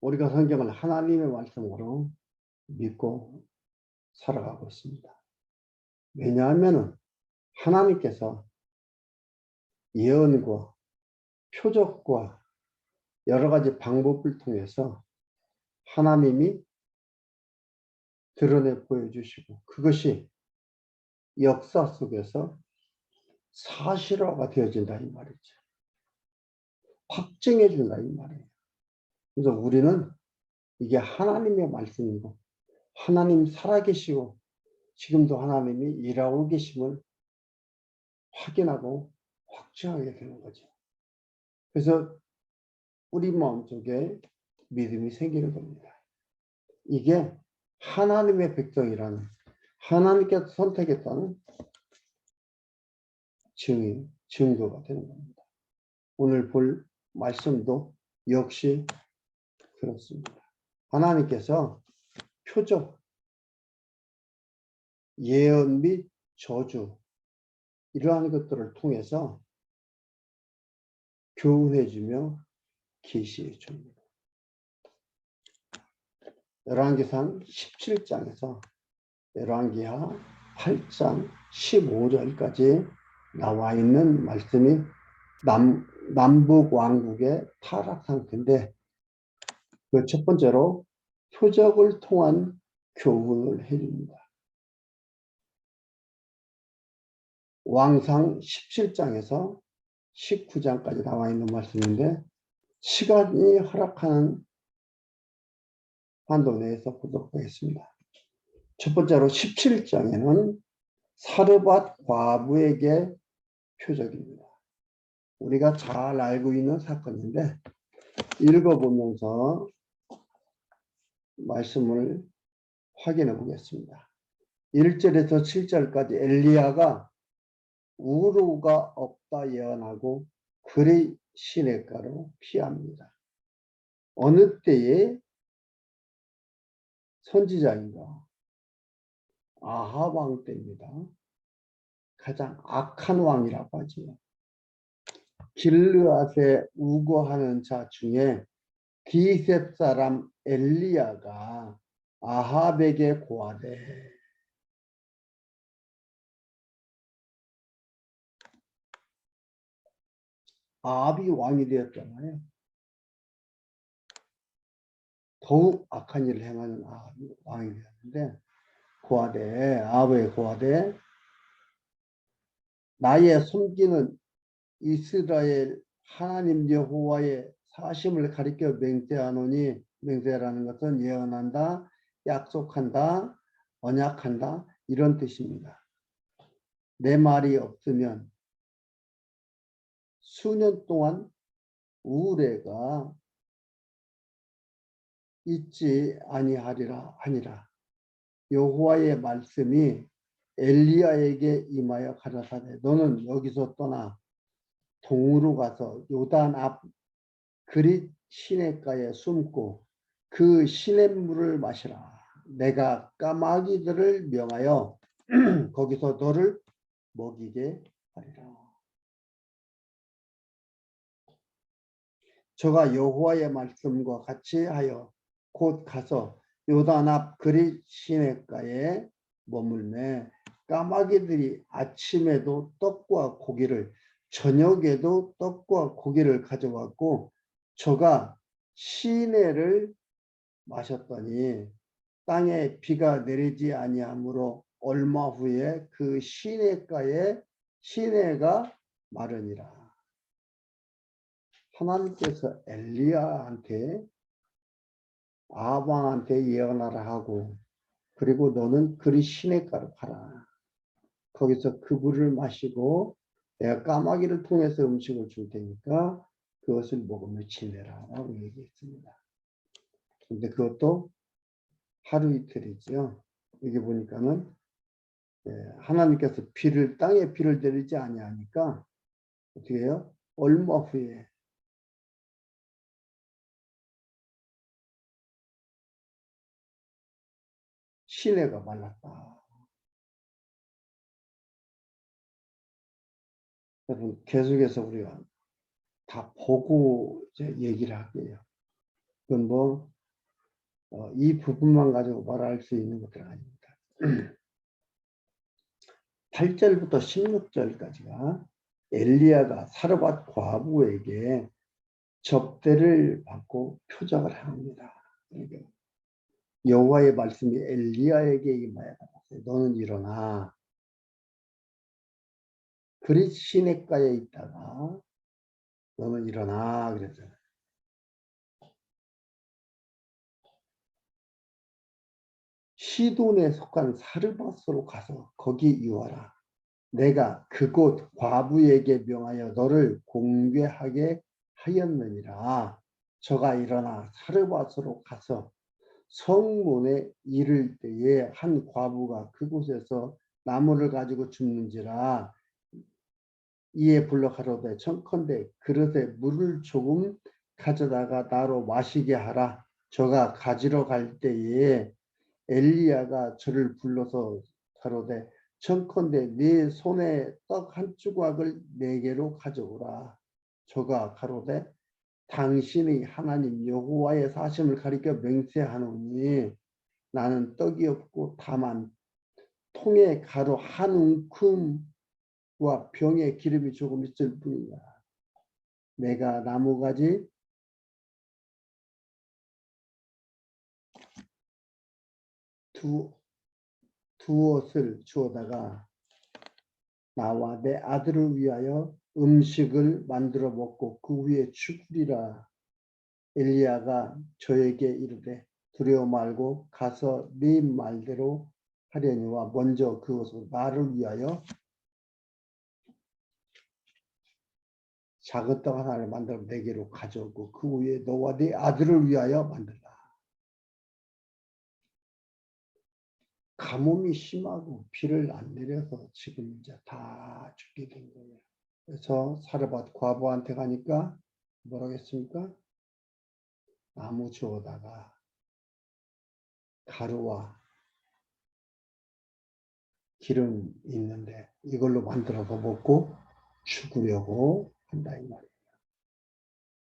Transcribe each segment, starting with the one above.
우리가 성경을 하나님의 말씀으로 믿고 살아가고 있습니다. 왜냐하면 하나님께서 예언과 표적과 여러 가지 방법을 통해서 하나님이 드러내 보여주시고 그것이 역사 속에서 사실화가 되어진다 이 말이죠. 확증해 준다 이 말이에요. 그래서 우리는 이게 하나님의 말씀이고 하나님 살아계시고 지금도 하나님이 일하고 계심을 확인하고 확증하게 되는 거죠. 그래서 우리 마음속에 믿음이 생기는 겁니다. 이게 하나님의 백성이라는 하나님께서 선택했다는 증거가 되는 겁니다. 오늘 볼 말씀도 역시 그렇습니다. 하나님께서 표적, 예언 및 저주 이러한 것들을 통해서 교훈해주며 계시해 줍니다. 열왕기상 17장에서 열왕기하 8장 15절까지 나와 있는 말씀이 남북 왕국의 타락 상태인데 그 첫 번째로 표적을 통한 교훈을 해줍니다. 왕상 17장에서 19장까지 나와 있는 말씀인데 시간이 허락하는 한도 내에서 보도록 하겠습니다. 첫 번째로 17장에는 사르밧 과부에게 표적입니다. 우리가 잘 알고 있는 사건인데 읽어보면서 말씀을 확인해 보겠습니다. 1절에서 7절까지 엘리야가 우루가 없다 예언하고 그의 시냇가로 피합니다. 어느 때에 선지자인가? 아합 왕 때입니다. 가장 악한 왕이라고 하죠. 길르앗에 우거하는 자 중에 기셉 사람 엘리야가 아합에게 고하되 아합이 왕이 되었잖아요. 더욱 악한 일을 행하는 아합이 왕이 되었는데 아합에게 고하되 나의 섬기는 이스라엘 하나님 여호와의 사심을 가리켜 맹세하노니 맹세라는 것은 예언한다, 약속한다, 언약한다 이런 뜻입니다. 내 말이 없으면 수년 동안 우레가 있지 아니하리라 하니라. 여호와의 말씀이 엘리야에게 임하여 가라사대 너는 여기서 떠나 동으로 가서 요단 앞 그릿 시냇가에 숨고 그 시냇물을 마시라. 내가 까마귀들을 명하여 거기서 너를 먹이게 하리라. 저가 여호와의 말씀과 같이 하여 곧 가서 요단 앞 그릿 시냇가에 머물매 까마귀들이 아침에도 떡과 고기를 저녁에도 떡과 고기를 가져왔고 저가 시내를 마셨더니 땅에 비가 내리지 아니하므로 얼마 후에 그 시내가에 시내가 마르니라. 하나님께서 엘리야한테 아합 왕한테 예언하라 하고 그리고 너는 그리 시냇가로 가라. 거기서 그 물을 마시고 내가 까마귀를 통해서 음식을 줄 테니까 그것을 먹으며 지내라 라고 얘기했습니다. 근데 그것도 하루 이틀이죠. 여기 보니까는 하나님께서 땅에 비를 내리지 아니하니까 어떻게 해요? 얼마 후에 시내가 말랐다. 여러분 계속해서 우리가 다 보고 이제 얘기를 할게요. 그건 뭐 이 부분만 가지고 말할 수 있는 것들은 아닙니다. 8절부터 16절까지가 엘리야가 사르밧 과부에게 접대를 받고 표적을 합니다. 여호와의 말씀이 엘리야에게 임하여 너는 일어나 그릿 시냇가에 있다가 너는 일어나 그랬잖아요. 시돈에 속한 사르밧으로 가서 거기 이와라. 내가 그곳 과부에게 명하여 너를 공개하게 하였느니라. 저가 일어나 사르밧으로 가서 성문에 이를 때에 한 과부가 그곳에서 나무를 가지고 줍는지라. 이에 불러 가로되 청컨대 그릇에 물을 조금 가져다가 나로 마시게 하라. 저가 가지러 갈 때에 엘리야가 저를 불러서 가로되 청컨대 네 손에 떡 한 조각을 내게로 가져오라. 저가 가로되 당신의 하나님 여호와의 사심을 가리켜 맹세하노니 나는 떡이 없고 다만 통에 가루 한 움큼과 병에 기름이 조금 있을 뿐이다. 내가 나무가지 두옷을 주어다가 나와 내 아들을 위하여 음식을 만들어 먹고 그 위에 죽으리라. 엘리야가 저에게 이르되 두려워 말고 가서 네 말대로 하려니와 먼저 그것을 나를 위하여 작은 떡 하나를 만들어 내게로 가져오고 그 위에 너와 네 아들을 위하여 만들라. 가뭄이 심하고 비를 안 내려서 지금 이제 다 죽게 된 거예요. 그래서 사르밧 과부한테 가니까 뭐라고 했습니까? 나무 주워다가 가루와 기름 있는데 이걸로 만들어서 먹고 죽으려고 한다 이 말이에요.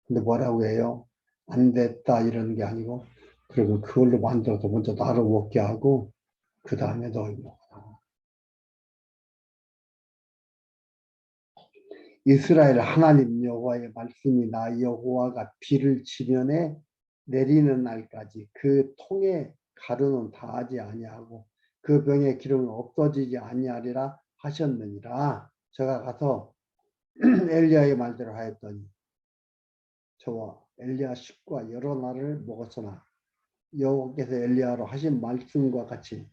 근데 뭐라고 해요? 안 됐다 이러는 게 아니고 그리고 그걸로 만들어서 먼저 나로 먹게 하고 그 다음에 너희 먹어라. 이스라엘 하나님 여호와의 말씀이 나 여호와가 비를 지면에 내리는 날까지 그 통에 가루는 다하지 아니하고 그 병의 기름은 없어지지 아니하리라 하셨느니라. 제가 가서 엘리야의 말대로 하였더니 저와 엘리야 식구가 여러 날을 먹었으나 여호와께서 엘리야로 하신 말씀과 같이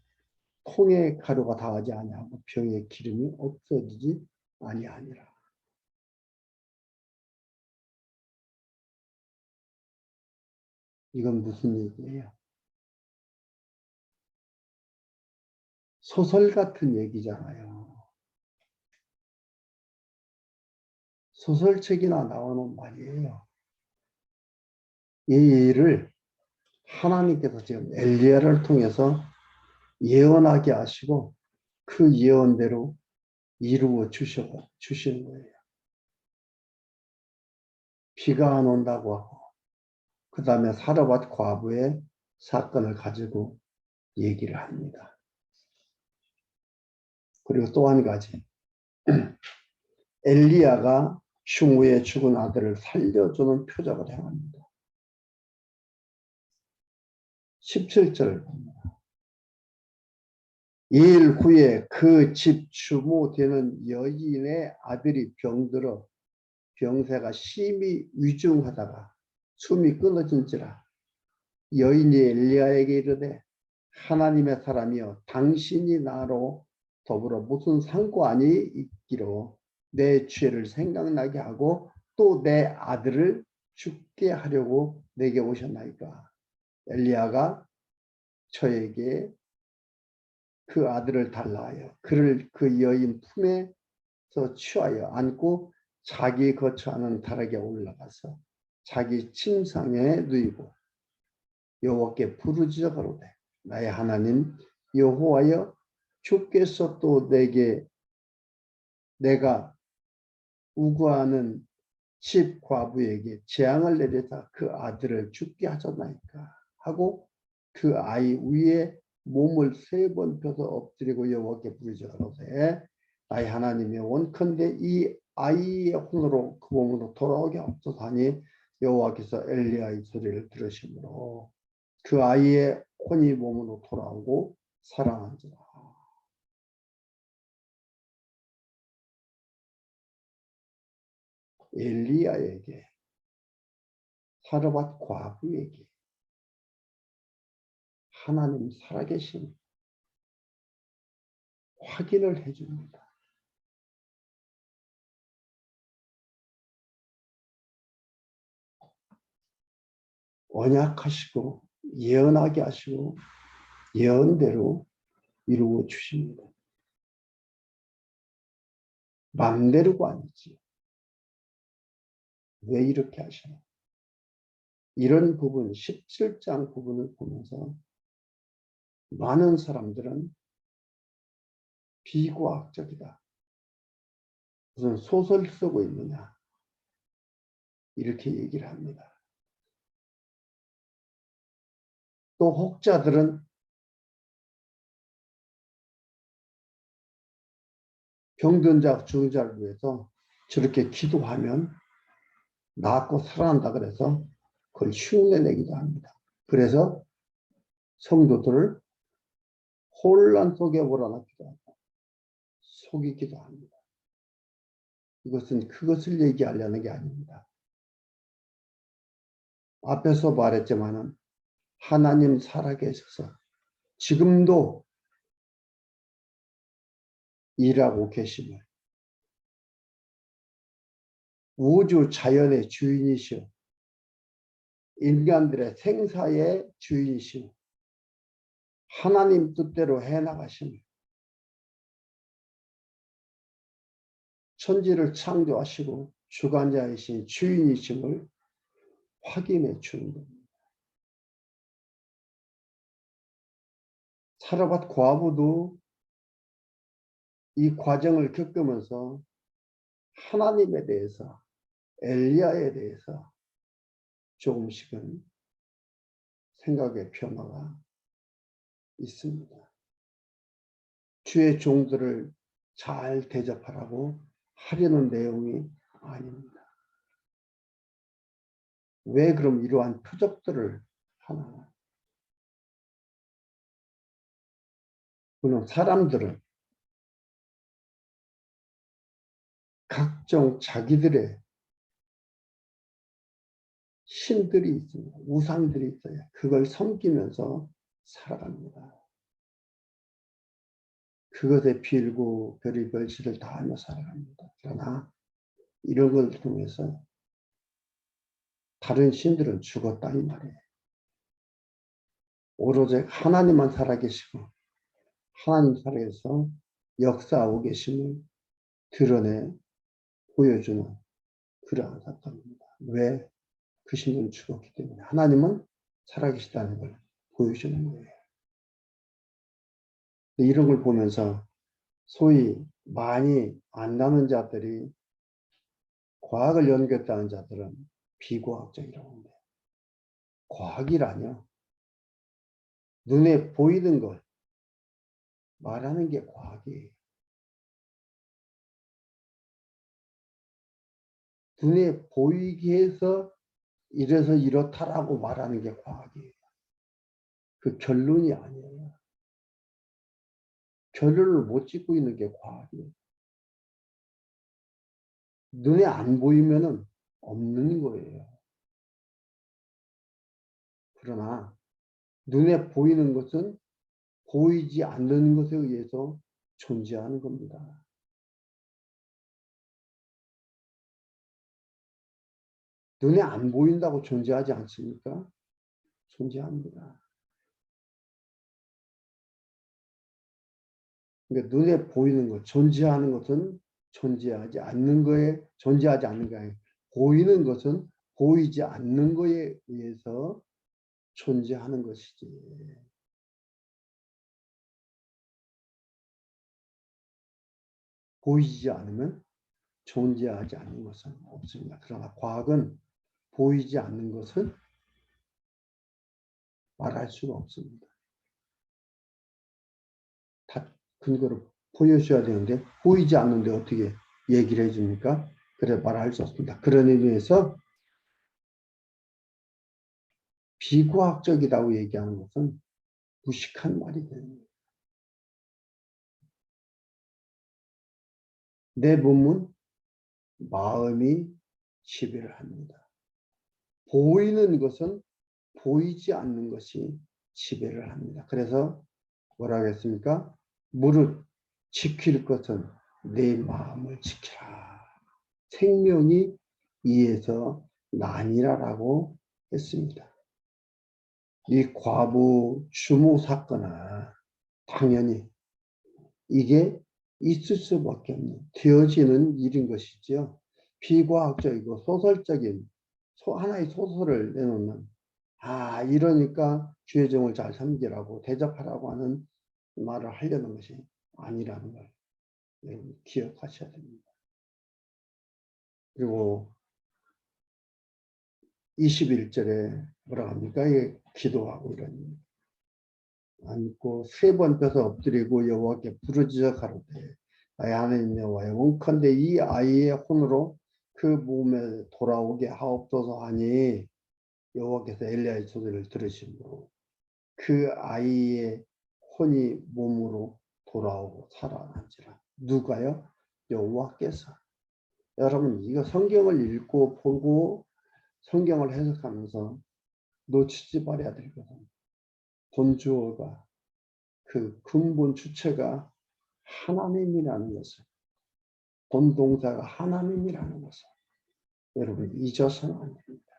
통에 가루가 다하지 아니하고 병의 기름이 없어지지 아니하니라. 이건 무슨 얘기예요? 소설 같은 얘기잖아요. 소설책이나 나오는 말이에요. 이 일을 하나님께서 지금 엘리야를 통해서 예언하게 하시고 그 예언대로 이루어 주시는 거예요. 비가 안 온다고 하고 그 다음에 사르밧 과부의 사건을 가지고 얘기를 합니다. 그리고 또 한 가지 엘리야가 흉후에 죽은 아들을 살려주는 표적을 행합니다. 17절을 봅니다. 2일 후에 그 집 주모 되는 여인의 아들이 병들어 병세가 심히 위중하다가 숨이 끊어진지라. 여인이 엘리야에게 이르되 하나님의 사람이여 당신이 나로 더불어 무슨 상관이 있기로 내 죄를 생각나게 하고 또 내 아들을 죽게 하려고 내게 오셨나이까. 엘리야가 저에게 그 아들을 달라 하여 그를 그 여인 품에서 취하여 안고 자기 거처하는 다락에 올라가서 자기 침상에 누이고 여호와께 부르짖어 가로되 나의 하나님 여호와여 주께서 또 내가 우구하는 집 과부에게 재앙을 내려다 그 아들을 죽게 하셨나이까 하고 그 아이 위에 몸을 3번 펴서 엎드리고 여호와께 부르짖으로되 나의 하나님이 원컨대 이 아이의 혼으로 그 몸으로 돌아오게 하옵소서 하니 여호와께서 엘리야의 소리를 들으시므로 그 아이의 혼이 몸으로 돌아오고 살아난지라. 엘리야에게, 사르밧 과부에게 하나님 살아계신 확인을 해줍니다. 언약하시고 예언하게 하시고 예언대로 이루어 주십니다. 맘대로가 아니지. 왜 이렇게 하시나? 이런 부분, 17장 부분을 보면서 많은 사람들은 비과학적이다. 무슨 소설 쓰고 있느냐? 이렇게 얘기를 합니다. 또 혹자들은 병든 자, 죽은 자를 위해서 저렇게 기도하면 낫고 살아난다 그래서 그걸 흉내내기도 합니다. 그래서 성도들을 혼란 속에 몰아넣기도 하고 속이기도 합니다. 이것은 그것을 얘기하려는 게 아닙니다. 앞에서 말했지만은 하나님 살아계셔서 지금도 일하고 계심을, 우주 자연의 주인이시오, 인간들의 생사의 주인이시오, 하나님 뜻대로 해나가심을, 천지를 창조하시고 주관자이신 주인이심을 확인해 주는 겁니다. 사르밧 과부도 이 과정을 겪으면서 하나님에 대해서, 엘리야에 대해서 조금씩은 생각의 변화가 있습니다. 주의 종들을 잘 대접하라고 하려는 내용이 아닙니다. 왜 그럼 이러한 표적들을 하나? 물론 사람들은 각종 자기들의 신들이 있습니다. 우상들이 있어요. 그걸 섬기면서 살아갑니다. 그것에 빌고 별의별 짓을 다 하며 살아갑니다. 그러나 이런 걸 통해서 다른 신들은 죽었다 이 말이에요. 오로지 하나님만 살아계시고 하나님 살아계셔서 역사하고 계심을 드러내 보여주는 그러한 사건입니다. 왜? 그 신은 죽었기 때문에 하나님은 살아계시다는 걸 보여주는 거예요. 이런 걸 보면서 소위 많이 안 나는 자들이 과학을 연구했다는 자들은 비과학적이라고 합니다. 과학이라뇨. 눈에 보이는 걸 말하는 게 과학이에요. 눈에 보이게 해서 이래서 이렇다라고 말하는 게 과학이에요. 그 결론이 아니에요. 결론을 못 짓고 있는 게 과학이에요. 눈에 안 보이면은 없는 거예요. 그러나 눈에 보이는 것은 보이지 않는 것에 의해서 존재하는 겁니다. 눈에 안 보인다고 존재하지 않습니까? 존재합니다. 그러니까 눈에 보이는 것, 존재하는 것은 존재하지 않는 거에 존재하지 않는 게 아니에요. 보이는 것은 보이지 않는 거에 의해서 존재하는 것이지. 보이지 않으면 존재하지 않는 것은 없습니다. 그러나 과학은 보이지 않는 것을 말할 수가 없습니다. 다 근거를 보여줘야 되는데 보이지 않는데 어떻게 얘기를 해줍니까? 그래 말할 수 없습니다. 그런 의미에서 비과학적이라고 얘기하는 것은 무식한 말이 됩니다. 내 몸은 마음이 지배를 합니다. 보이는 것은 보이지 않는 것이 지배를 합니다. 그래서 뭐라고 했습니까? 무릇 지킬 것은 내 마음을 지키라. 생명이 이에서 나니라라고 했습니다. 이 과부 추모 사건은 당연히 이게 있을 수밖에 없는 되어지는 일인 것이죠. 비과학적이고 소설적인 하나의 소설을 내놓는 이러니까 주의종을 잘 섬기라고 대접하라고 하는 말을 하려는 것이 아니라는 걸 여러분 기억하셔야 됩니다. 그리고 21절에 뭐라 합니까? 기도하고 이런 안고 3번 펴서 엎드리고 여호와께 부르짖어 가로되 나의 하나님 여호와여 원컨대 이 아이의 혼으로 그 몸에 돌아오게 하옵소서 하니 여호와께서 엘리야의 소리를 들으시므로 그 아이의 혼이 몸으로 돌아오고 살아난지라. 누가요? 여호와께서. 여러분 이거 성경을 읽고 보고 성경을 해석하면서 놓치지 말아야 될 것은 본주어가 그 근본 주체가 하나님이라는 것을, 본동사가 하나님이라는 것을 여러분 잊어서는 안 됩니다.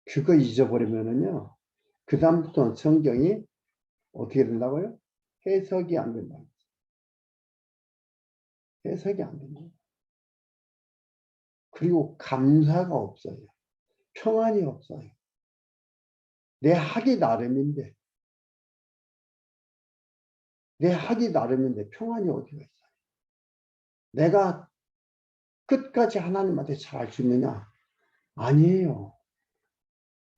그거 잊어버리면은요, 그 다음부터는 성경이 어떻게 된다고요? 해석이 안 된다. 해석이 안 됩니다. 그리고 감사가 없어요. 평안이 없어요. 내 하기 나름인데, 평안이 어디가 있어요? 내가 끝까지 하나님한테 잘할 수 있느냐? 아니에요.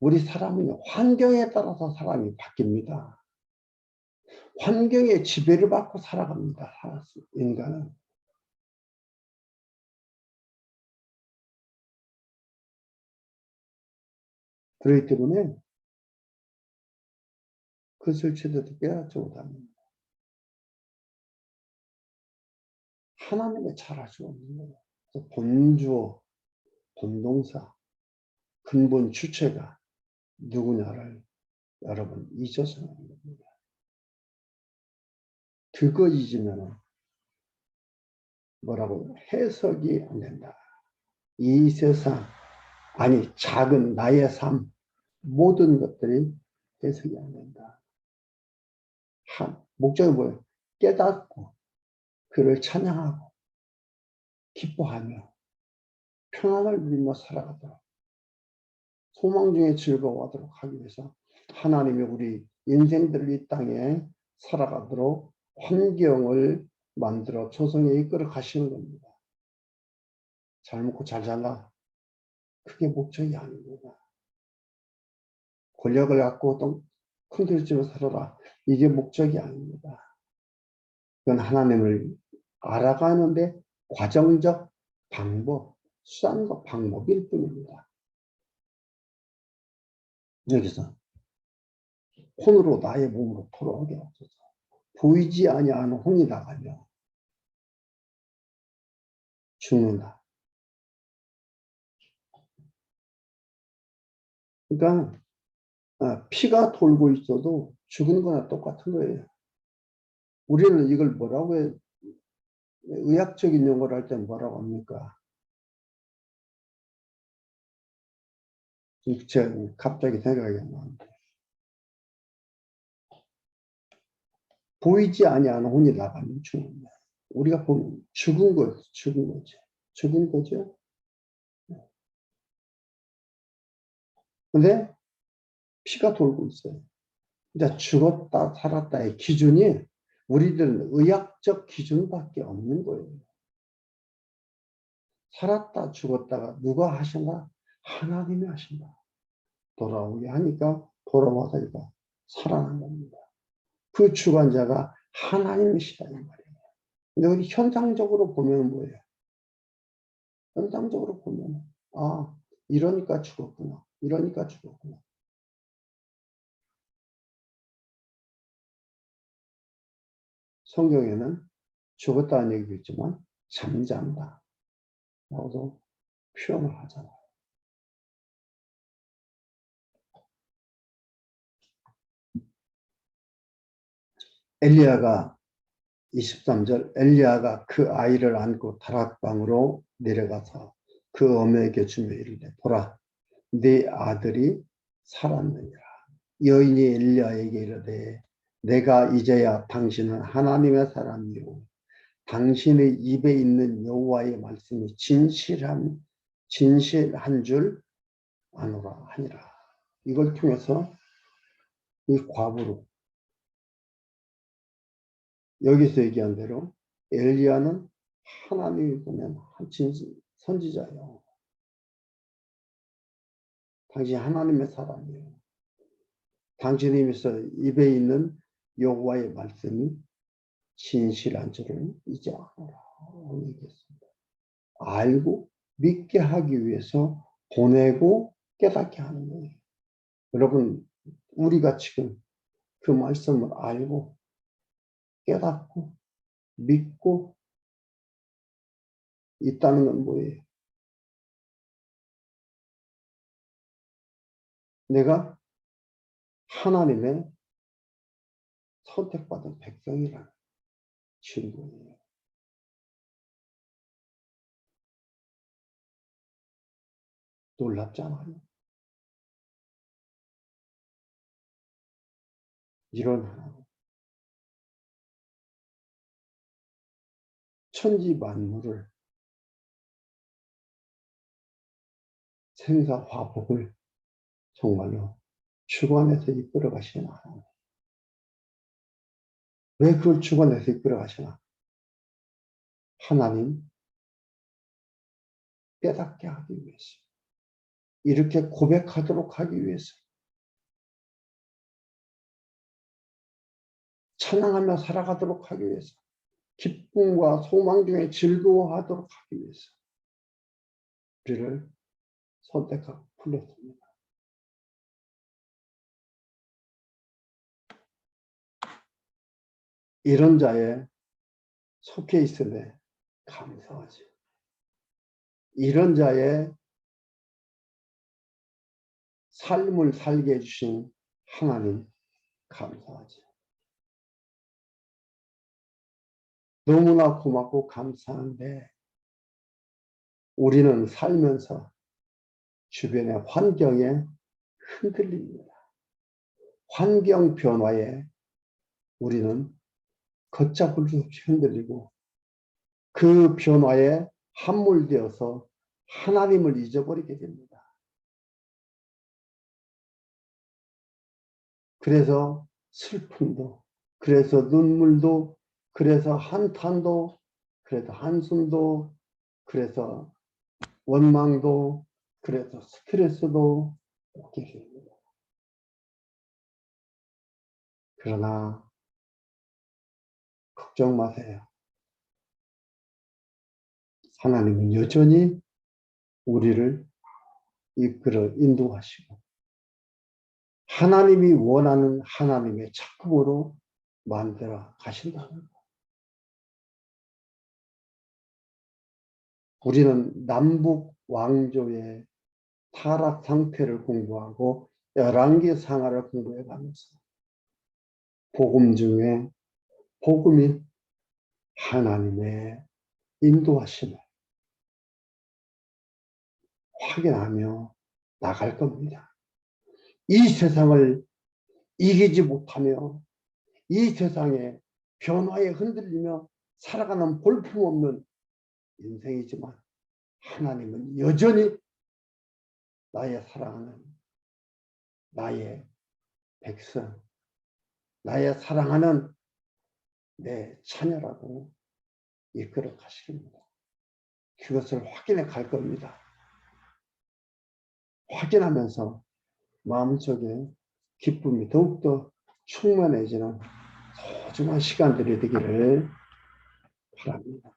우리 사람은 환경에 따라서 사람이 바뀝니다. 환경에 지배를 받고 살아갑니다. 인간은. 그렇기 때문에 그것을 제대로 깨닫지 못합니다. 하나님의 잘할 수 없는 거예요. 본주어, 본동사, 근본 주체가 누구냐를 여러분 잊어서는 안 됩니다. 그거 잊으면 뭐라고 해석이 안 된다. 이 세상, 아니 작은 나의 삶, 모든 것들이 해석이 안 된다. 목적이 뭐예요? 깨닫고 그를 찬양하고 기뻐하며 평안을 누리며 살아가도록 소망 중에 즐거워하도록 하기 위해서 하나님이 우리 인생들을 이 땅에 살아가도록 환경을 만들어 조성에 이끌어 가시는 겁니다. 잘 먹고 잘 살라. 그게 목적이 아닙니다. 권력을 갖고 또 큰들집에 살아라. 이게 목적이 아닙니다. 그건 하나님을 알아가는데 과정적 방법, 수단과 방법일 뿐입니다. 여기서 혼으로 나의 몸으로 돌아오게 없어서 보이지 아니하는 혼이 나가며 죽는다. 그러니까 피가 돌고 있어도 죽은 거나 똑같은 거예요. 우리는 이걸 뭐라고 해? 의학적인 용어를 할 때 뭐라고 합니까? 제가 갑자기 생각이 안 나는데 보이지 아니하는 혼이 나가면 죽는다. 우리가 보면 죽은 거예요. 죽은 거죠. 죽은 거죠. 근데 피가 돌고 있어요. 이제 죽었다 살았다의 기준이 우리들은 의학적 기준밖에 없는 거예요. 살았다 죽었다가 누가 하신다? 하나님이 하신다. 돌아오게 하니까 돌아와서 이거 살아난 겁니다. 그 주관자가 하나님이시다 이 말이에요. 근데 우리 현상적으로 보면 뭐예요? 현상적으로 보면 아 이러니까 죽었구나. 이러니까 죽었구나. 성경에는 죽었다는 얘기도 있지만 잠잠다 라고도 표현을 하잖아요. 엘리야가 23절 엘리야가 그 아이를 안고 다락방으로 내려가서 그 어머니에게 주며 이르되 보라 네 아들이 살았느니라. 여인이 엘리야에게 이르되 내가 이제야 당신은 하나님의 사람이요 당신의 입에 있는 여호와의 말씀이 진실한 줄 아노라 하니라. 이걸 통해서 이 과부로 여기서 얘기한 대로 엘리야는 하나님이 보면 한 선지자예요. 당신 하나님의 사람이에요. 당신의 입에 있는 여호와의 말씀이 진실한 줄을 이제 알아라 얘기했습니다. 알고 믿게 하기 위해서 보내고 깨닫게 하는 거예요. 여러분 우리가 지금 그 말씀을 알고 깨닫고 믿고 있다는 건 뭐예요? 내가 하나님의 선택받은 백성이라는 증거예요. 놀랍잖아요. 이런 하나님. 천지 만물을 생사 화복을 정말로 주관해서 이끌어 가시는 하나님. 왜 그걸 주관해서 이끌어 가시나? 하나님 깨닫게 하기 위해서. 이렇게 고백하도록 하기 위해서. 찬양하며 살아가도록 하기 위해서. 기쁨과 소망 중에 즐거워하도록 하기 위해서. 우리를 선택하고 불렀습니다. 이런 자에 속해 있으되 감사하지. 이런 자의 삶을 살게 해주신 하나님 감사하지. 너무나 고맙고 감사한데 우리는 살면서 주변의 환경에 흔들립니다. 환경 변화에 우리는 걷잡을 수 없이 흔들리고 그 변화에 함몰되어서 하나님을 잊어버리게 됩니다. 그래서 슬픔도, 그래서 눈물도, 그래서 한탄도, 그래서 한숨도, 그래서 원망도, 그래서 스트레스도 오게 됩니다. 그러나 걱정 마세요. 하나님은 여전히 우리를 이끌어 인도하시고 하나님이 원하는 하나님의 작품으로 만들어 가신다는 것. 우리는 남북 왕조의 타락 상태를 공부하고 열왕기 상하를 공부해 가면서 복음 중에 복음이 하나님의 인도하심을 확인하며 나갈 겁니다. 이 세상을 이기지 못하며 이 세상의 변화에 흔들리며 살아가는 볼품없는 인생이지만 하나님은 여전히 나의 사랑하는 나의 백성, 나의 사랑하는 내 자녀라고 이끌어 가십니다. 그것을 확인해 갈 겁니다. 확인하면서 마음속에 기쁨이 더욱더 충만해지는 소중한 시간들이 되기를 바랍니다.